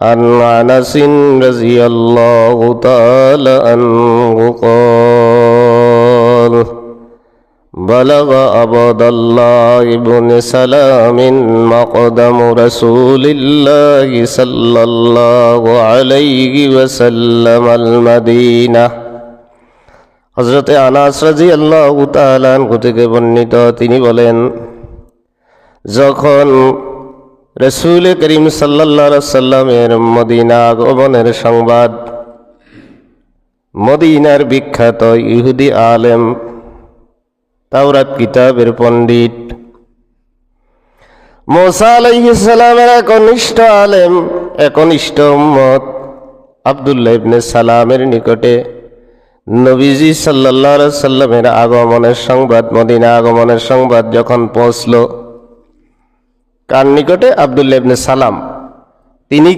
عن أنس رضي الله تعالى عنه قال بلغ عبد الله بن سلام مقدم رسول الله صلى الله عليه وسلم المدينة হযরতে আনাস রাদিয়াল্লাহু তাআলা আনহু থেকে বর্ণিত, তিনি বলেন, যখন রাসূল করিম সাল্লাল্লাহু আলাইহি সাল্লামের মদিনা আগমনের সংবাদ মদিনার বিখ্যাত ইহুদি আলেম, তাওরাত কিতাবের পণ্ডিত, মুসা আলাইহিস সালামের একনিষ্ঠ আলেম, একনিষ্ঠ উম্মত আব্দুল্লাহ ইবনে সালামের নিকটে নবীজি সাল্লাল্লাহু আলাইহি সাল্লামের আগমনের সংবাদ, মদিনা আগমনের সংবাদ যখন পৌঁছল, কার নিকটে? আব্দুল্লাহ ইবনে সালাম। তিনি